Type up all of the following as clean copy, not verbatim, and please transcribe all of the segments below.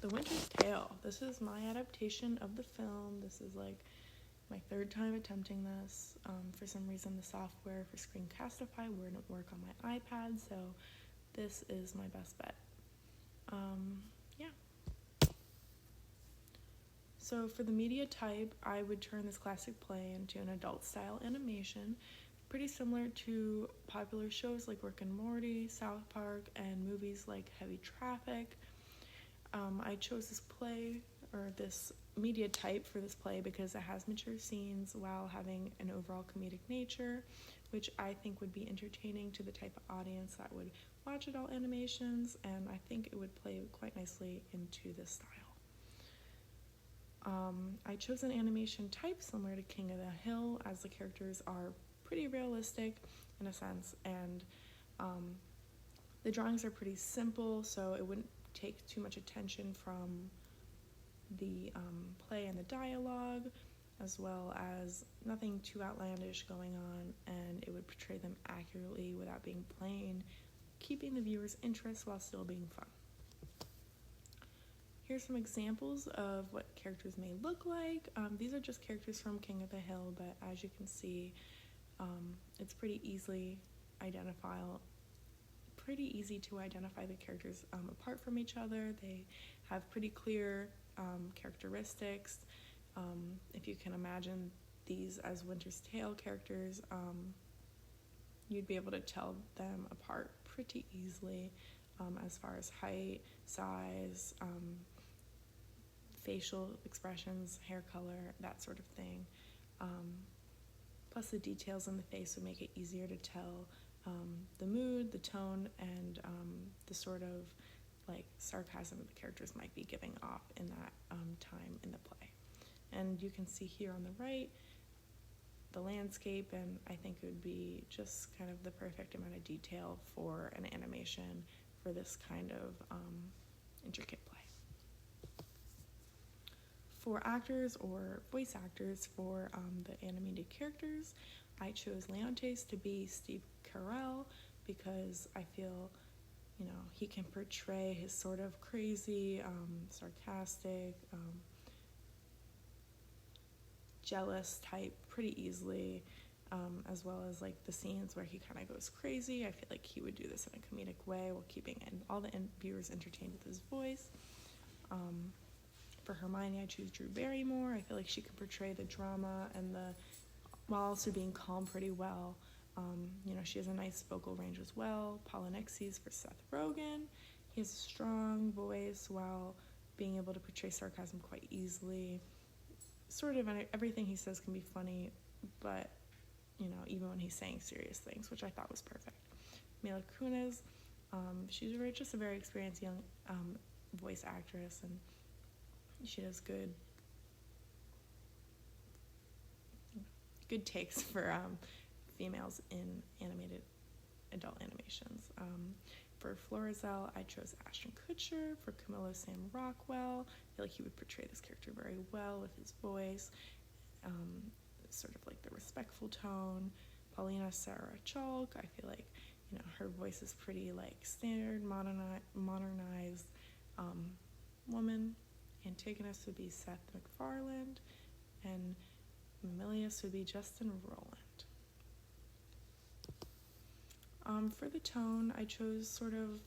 The Winter's Tale. This is my adaptation of the film. This is like my third time attempting this. For some reason, the software for Screencastify wouldn't work on my iPad, so this is my best bet. Yeah. So for the media type, I would turn this classic play into an adult-style animation, pretty similar to popular shows like Rick and Morty, South Park, and movies like Heavy Traffic. I chose this play, or this media type for this play, because it has mature scenes while having an overall comedic nature, which I think would be entertaining to the type of audience that would watch adult animations, and I think it would play quite nicely into this style. I chose an animation type similar to King of the Hill, as the characters are pretty realistic in a sense, and the drawings are pretty simple, so it wouldn't take too much attention from the play and the dialogue, as well as nothing too outlandish going on, and it would portray them accurately without being plain, keeping the viewer's interest while still being fun. Here's some examples of what characters may look like. These are just characters from King of the Hill, but as you can see, it's pretty easy to identify the characters apart from each other. They have pretty clear characteristics. If you can imagine these as Winter's Tale characters, you'd be able to tell them apart pretty easily as far as height, size, facial expressions, hair color, that sort of thing. Plus the details in the face would make it easier to tell the mood, the tone, and the sort of like sarcasm the characters might be giving off in that time in the play. And you can see here on the right the landscape, and I think it would be just kind of the perfect amount of detail for an animation for this kind of intricate play. For actors or voice actors for the animated characters, I chose Leontes to be Steve Carell because I feel, he can portray his sort of crazy, sarcastic, jealous type pretty easily, as well as like the scenes where he kind of goes crazy. I feel like he would do this in a comedic way while keeping all the viewers entertained with his voice. For Hermione, I choose Drew Barrymore. I feel like she can portray the drama and while also being calm pretty well. She has a nice vocal range as well. Polynexes for Seth Rogen. He has a strong voice while being able to portray sarcasm quite easily. Sort of everything he says can be funny, but, even when he's saying serious things, which I thought was perfect. Mila Kunis, she's just a very experienced young voice actress, and she does good takes for females in animated adult animations. For Florizel, I chose Ashton Kutcher. For Camilo Sam Rockwell, I feel like he would portray this character very well with his voice, sort of like the respectful tone. Paulina Sarah Chalk, I feel like her voice is pretty like standard modernized woman. Antagonist would be Seth MacFarlane, and Mamilius would be Justin Roiland. For the tone, I chose sort of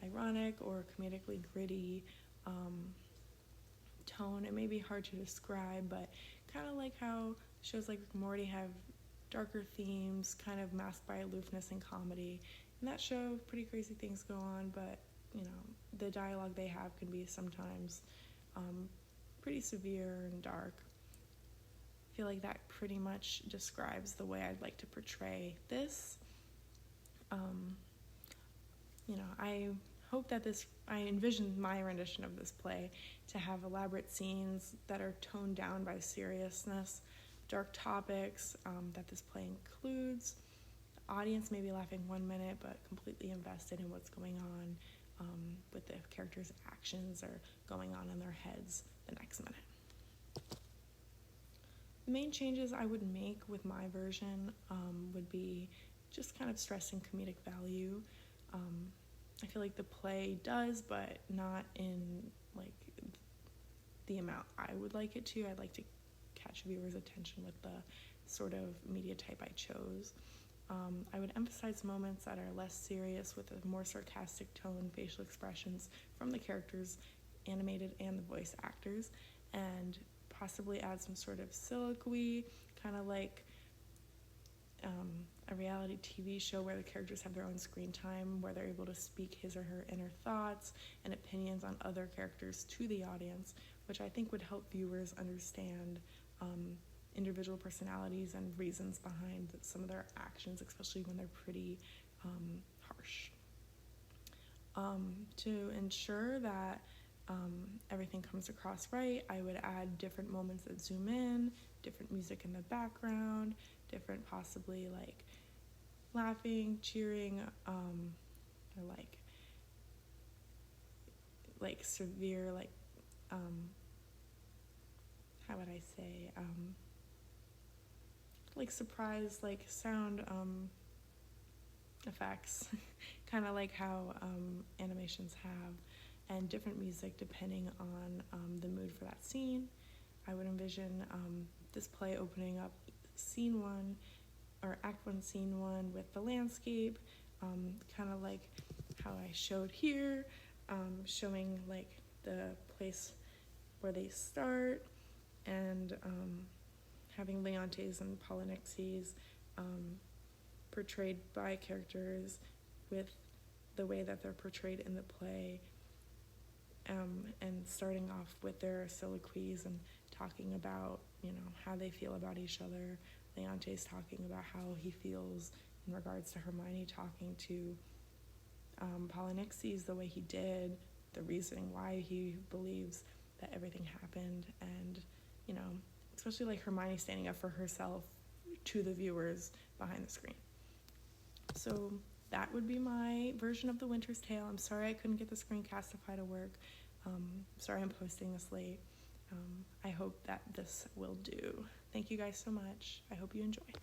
ironic or comedically gritty tone. It may be hard to describe, but kind of like how shows like Rick and Morty have darker themes, kind of masked by aloofness and comedy. In that show, pretty crazy things go on, but the dialogue they have can be sometimes pretty severe and dark. I feel like that pretty much describes the way I'd like to portray this. I hope that I envisioned my rendition of this play to have elaborate scenes that are toned down by seriousness, dark topics that this play includes. The audience may be laughing 1 minute, but completely invested in what's going on with the characters' actions or going on in their heads the next minute. The main changes I would make with my version would be just kind of stressing comedic value. I feel like the play does, but not in like the amount I would like it to. I'd like to catch viewers' attention with the sort of media type I chose. I would emphasize moments that are less serious with a more sarcastic tone, facial expressions from the characters, animated and the voice actors, and possibly add some sort of soliloquy, kind of like a reality TV show where the characters have their own screen time, where they're able to speak his or her inner thoughts and opinions on other characters to the audience, which I think would help viewers understand individual personalities and reasons behind some of their actions, especially when they're pretty harsh. To ensure that everything comes across right, I would add different moments that zoom in, different music in the background, different possibly like laughing, cheering, or like severe how would I say like surprise like sound effects, kind of like how animations have, and different music depending on the mood for that scene. I would envision this play opening up scene 1 or act 1 scene 1 with the landscape, kind of like how I showed here, showing like the place where they start, and having Leontes and Polynixes portrayed by characters with the way that they're portrayed in the play, and starting off with their soliloquies and talking about, how they feel about each other. Leontes talking about how he feels in regards to Hermione talking to Polynixes the way he did, the reasoning why he believes that everything happened, and, especially like Hermione standing up for herself to the viewers behind the screen. So that would be my version of The Winter's Tale. I'm sorry I couldn't get the Screencastify to work. Sorry I'm posting this late. I hope that this will do. Thank you guys so much. I hope you enjoyed.